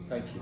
Thank you.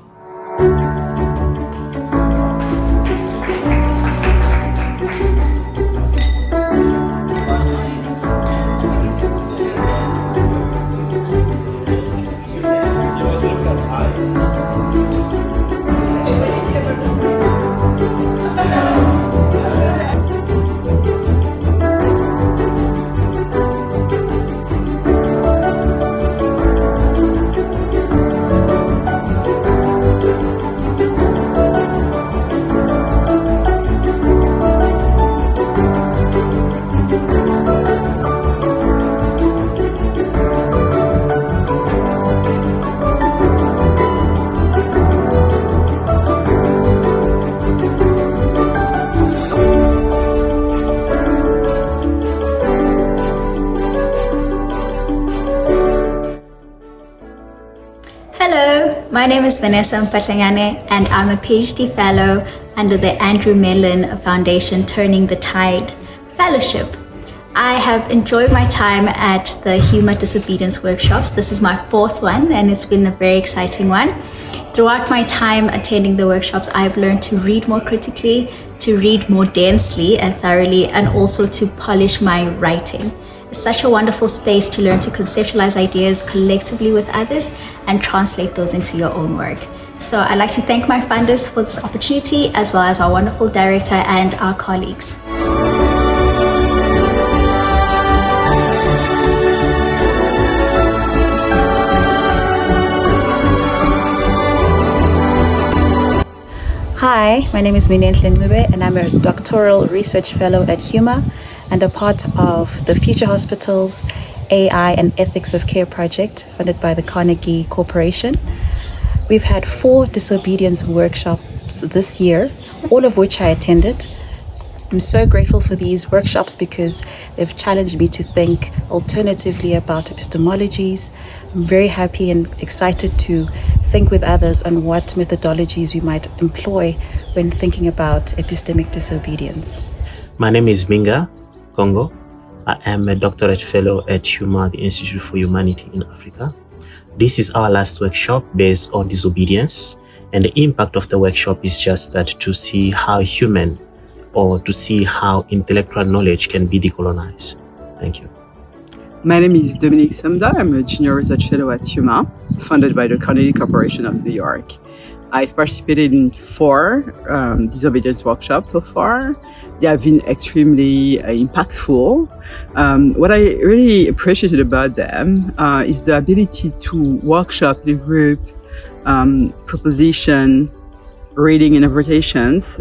Hello, my name is Vanessa Mpatlangane and I'm a PhD Fellow under the Andrew Mellon Foundation Turning the Tide Fellowship. I have enjoyed my time at the Huma Disobedience workshops. This is my fourth one and it's been a very exciting one. Throughout my time attending the workshops, I've learned to read more critically, to read more densely and thoroughly, and also to polish my writing. It's such a wonderful space to learn to conceptualize ideas collectively with others and translate those into your own work. So I'd like to thank my funders for this opportunity, as well as our wonderful director and our colleagues. Hi, my name is Minenhle Ncube and I'm a doctoral research fellow at Huma and a part of the Future Hospitals AI and Ethics of Care project funded by the Carnegie Corporation. We've had 4 disobedience workshops this year, all of which I attended. I'm so grateful for these workshops because they've challenged me to think alternatively about epistemologies. I'm very happy and excited to think with others on what methodologies we might employ when thinking about epistemic disobedience. My name is Minga Congo. I am a doctorate fellow at Huma, the Institute for Humanity in Africa. This is our last workshop based on disobedience, and the impact of the workshop is just that to see how human or to see how intellectual knowledge can be decolonized. Thank you. My name is Dominique Samda. I'm a junior research fellow at Huma, funded by the Carnegie Corporation of New York. I've participated in 4 disobedience workshops so far. They have been extremely impactful. What I really appreciated about them is the ability to workshop in a group, proposition, reading, interpretations.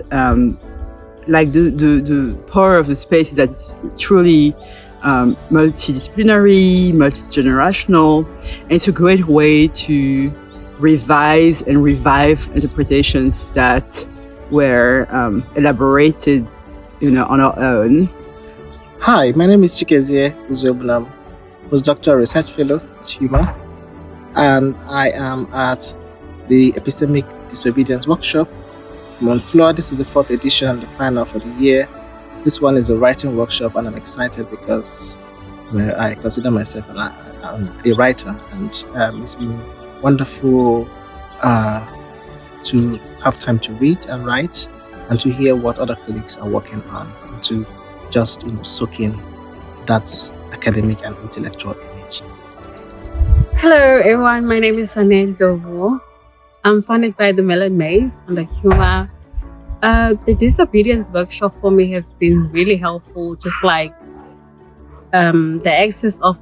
Like the power of the space is that it's truly multidisciplinary, multi-generational, and it's a great way to revise and revive interpretations that were elaborated, on our own. Hi, my name is Chikezie Uzuebunam, postdoctoral research fellow at Huma, and I am at the Epistemic Disobedience Workshop on floor. This is the 4th edition, the final for the year. This one is a writing workshop, and I'm excited because I consider myself a writer, and it's been wonderful to have time to read and write and to hear what other colleagues are working on, and to just soak in that academic and intellectual image. Hello everyone, my name is Sanel Dovo. I'm funded by the Mellon Maze and the Huma. The disobedience workshop for me has been really helpful, just like the access of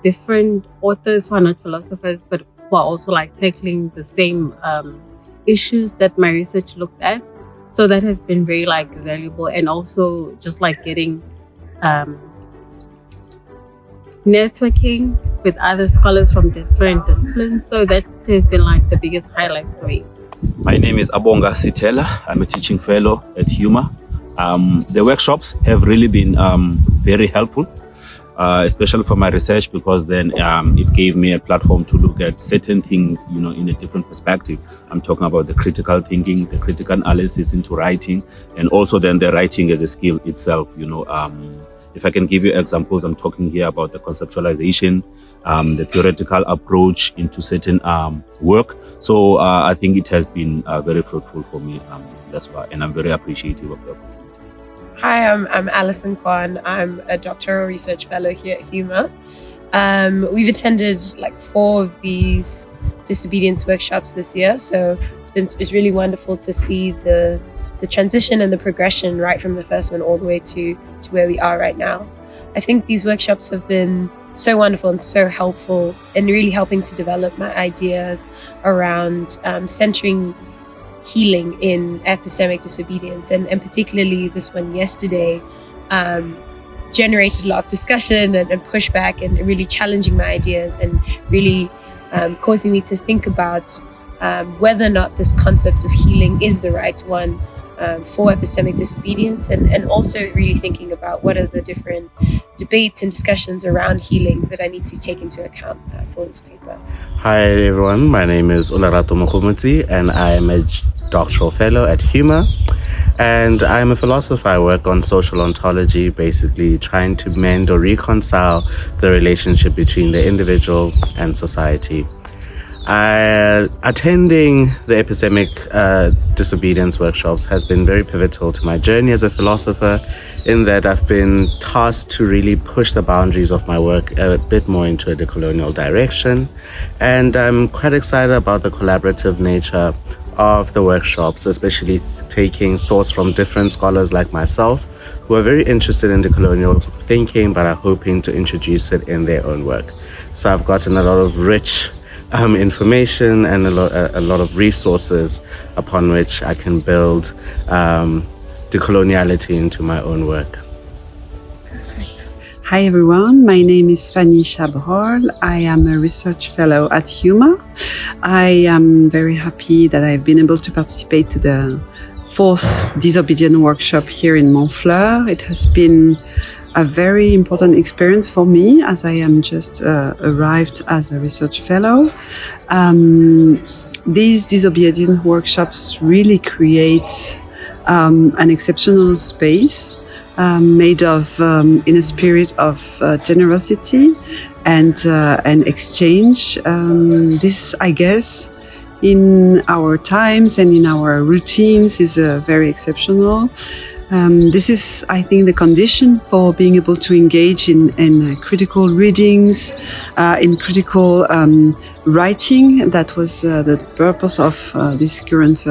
different authors who are not philosophers, but who are also like tackling the same issues that my research looks at. So that has been very valuable, and also just getting networking with other scholars from different disciplines. So that has been the biggest highlights for me. My name is Abonga Sitela. I'm a teaching fellow at Huma. The workshops have really been very helpful, especially for my research, because then it gave me a platform to look at certain things, in a different perspective. I'm talking about the critical thinking, the critical analysis into writing, and also then the writing as a skill itself, if I can give you examples, I'm talking here about the conceptualization, the theoretical approach into certain work. So I think it has been very fruitful for me. That's why, and I'm very appreciative of the opportunity. Hi, I'm Alison Kwan. I'm a doctoral research fellow here at Huma. We've attended like 4 of these disobedience workshops this year, so it's really wonderful to see the transition and the progression right from the first one all the way to where we are right now. I think these workshops have been so wonderful and so helpful in really helping to develop my ideas around centering healing in epistemic disobedience, and particularly this one yesterday generated a lot of discussion and pushback, and really challenging my ideas, and really causing me to think about whether or not this concept of healing is the right one for epistemic disobedience, and also really thinking about what are the different debates and discussions around healing that I need to take into account for this paper. Hi everyone, my name is Olarato Mokhomutsi and I am a doctoral fellow at Huma, and I'm a philosopher. I work on social ontology, basically trying to mend or reconcile the relationship between the individual and society. Attending the epistemic disobedience workshops has been very pivotal to my journey as a philosopher, in that I've been tasked to really push the boundaries of my work a bit more into a decolonial direction. And I'm quite excited about the collaborative nature of the workshops, especially taking thoughts from different scholars like myself who are very interested in decolonial thinking but are hoping to introduce it in their own work. So I've gotten a lot of rich information and a lot of resources upon which I can build decoloniality into my own work. Hi everyone, my name is Fanny Chabrol. I am a research fellow at Huma. I am very happy that I've been able to participate to the 4th Disobedient workshop here in Montfleur. It has been a very important experience for me, as I am just arrived as a research fellow. These disobedient workshops really create an exceptional space made of in a spirit of generosity and exchange. This, I guess, in our times and in our routines is very exceptional. This is, I think, the condition for being able to engage in critical readings, in critical writing. That was the purpose of this current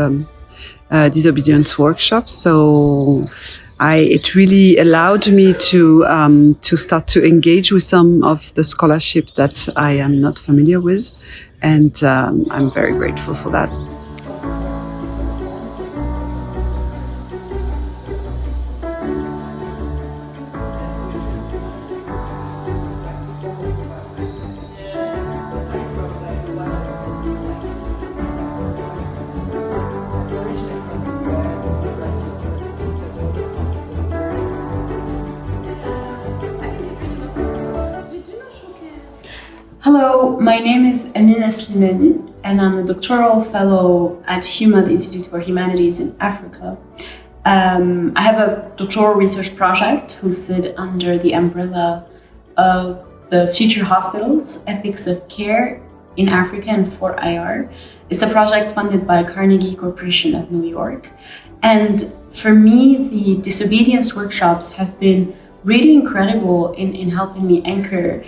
disobedience workshop. So it really allowed me to start to engage with some of the scholarship that I am not familiar with, and I'm very grateful for that. Hello, my name is Amina Slimani, and I'm a doctoral fellow at Huma, the Institute for Humanities in Africa. I have a doctoral research project hosted under the umbrella of the Future Hospitals, Ethics of Care in Africa and for IR. It's a project funded by Carnegie Corporation of New York. And for me, the disobedience workshops have been really incredible in helping me anchor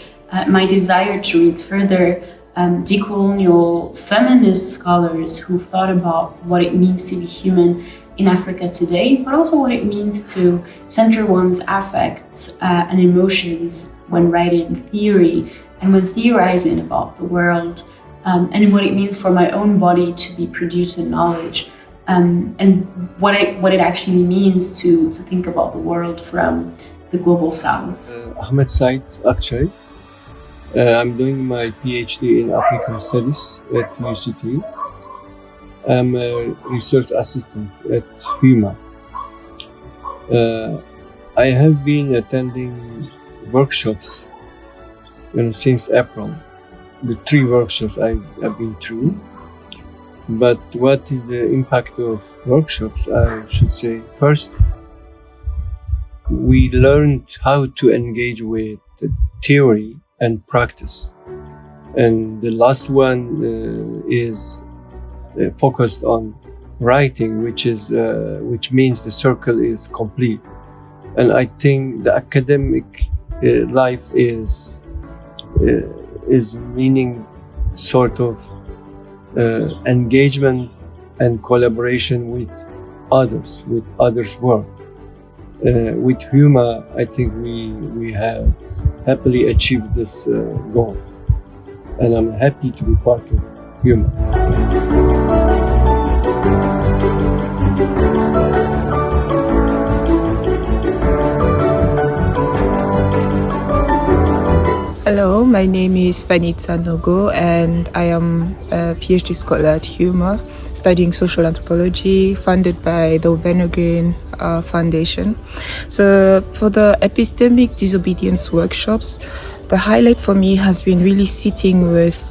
my desire to read further decolonial feminist scholars who thought about what it means to be human in Africa today, but also what it means to center one's affects and emotions when writing theory and when theorizing about the world, and what it means for my own body to be producing knowledge, and what it actually means to think about the world from the global south. Ahmed Said, actually. I'm doing my PhD in African Studies at UCT. I'm a research assistant at Huma. I have been attending workshops since April. The 3 workshops I've been through. But what is the impact of workshops? I should say, first, we learned how to engage with the theory and practice. And the last one is focused on writing, which means the circle is complete. And I think the academic life is meaning sort of engagement and collaboration with others work. With Huma, I think we have happily achieved this goal, and I'm happy to be part of Huma. Hello, my name is Vanita Nogo, and I am a PhD scholar at Huma, studying social anthropology, funded by the Venogreen Foundation. So for the epistemic disobedience workshops, the highlight for me has been really sitting with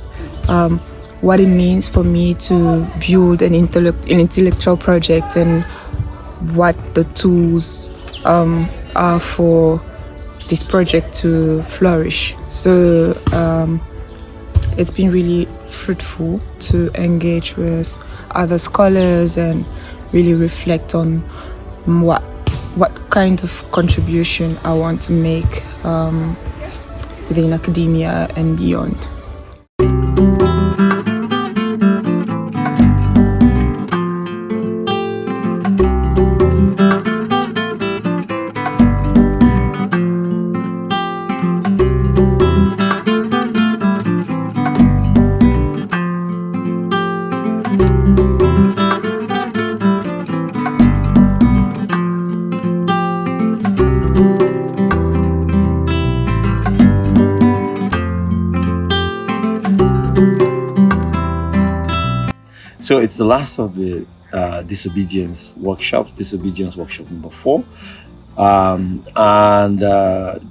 what it means for me to build an intellectual project and what the tools are for this project to flourish. So it's been really fruitful to engage with other scholars and really reflect on what kind of contribution I want to make within academia and beyond. So it's the last of the disobedience workshops, disobedience workshop number 4.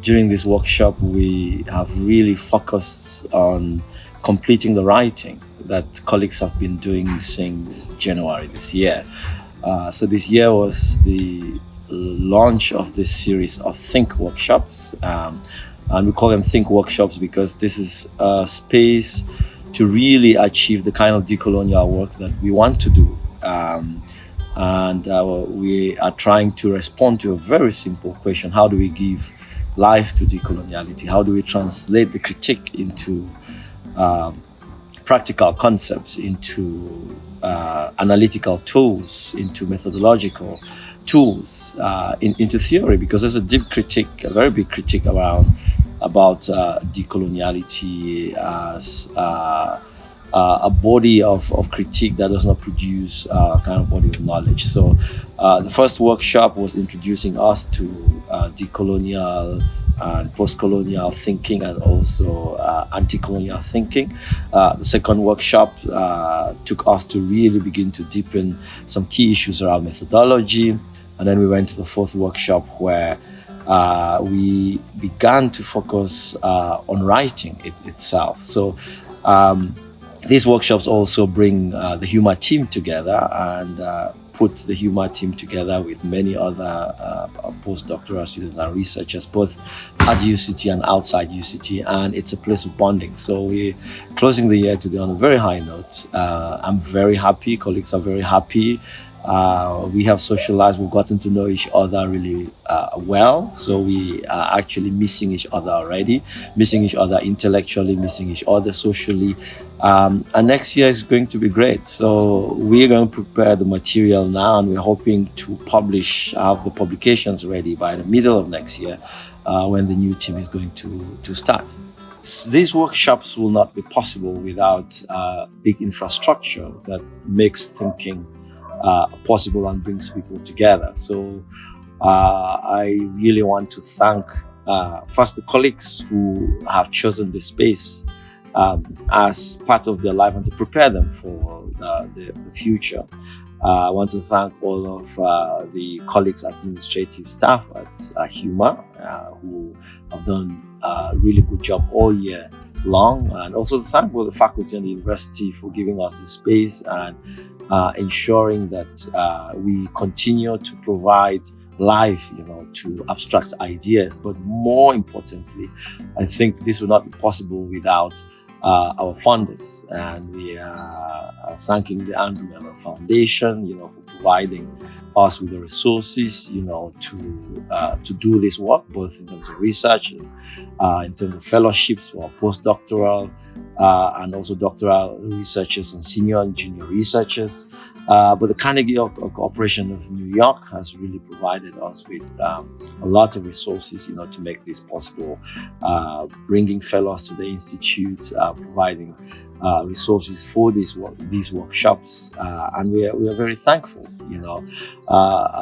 During this workshop, we have really focused on completing the writing that colleagues have been doing since January this year. So this year was the launch of this series of Think workshops. And we call them Think workshops because this is a space to really achieve the kind of decolonial work that we want to do. We are trying to respond to a very simple question: how do we give life to decoloniality? How do we translate the critique into practical concepts, into analytical tools, into methodological tools, into theory? Because there's a deep critique, a very big critique about decoloniality as a body of critique that does not produce a kind of body of knowledge. So the first workshop was introducing us to decolonial and post-colonial thinking and also anti-colonial thinking. The second workshop took us to really begin to deepen some key issues around methodology. And then we went to the fourth workshop where we began to focus on writing itself. So these workshops also bring the Huma team together and put the Huma team together with many other postdoctoral students and researchers, both at UCT and outside UCT, and it's a place of bonding. So we're closing the year today on a very high note. I'm very happy, colleagues are very happy. We have socialized, we've gotten to know each other really well. So we are actually missing each other already, missing each other intellectually, missing each other socially. And next year is going to be great. So we're going to prepare the material now, and we're hoping to have the publications ready by the middle of next year when the new team is going to start. These workshops will not be possible without big infrastructure that makes thinking possible and brings people together. So I really want to thank first the colleagues who have chosen this space as part of their life and to prepare them for the future. I want to thank all of the colleagues, administrative staff at Huma who have done a really good job all year long, and also to thank all the faculty and the university for giving us the space and ensuring that we continue to provide life, to abstract ideas. But more importantly, I think this would not be possible without our funders, and we are thanking the Andrew Mellon Foundation, for providing us with the resources, to do this work, both in terms of research, in terms of fellowships for postdoctoral and also doctoral researchers and senior and junior researchers. But the Carnegie Corporation of New York has really provided us with a lot of resources, to make this possible, bringing fellows to the institute, providing resources for these workshops, and we are very thankful.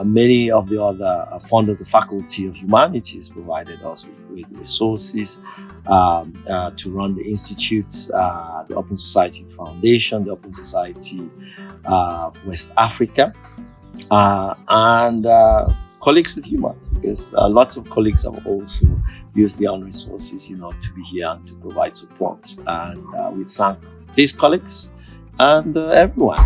Many of the other funders, the Faculty of Humanities, provided us with resources to run the institute, the Open Society Foundation, the Open Society of West Africa, and colleagues at Huma, because lots of colleagues have also used their own resources, to be here and to provide support. And we thank these colleagues and everyone,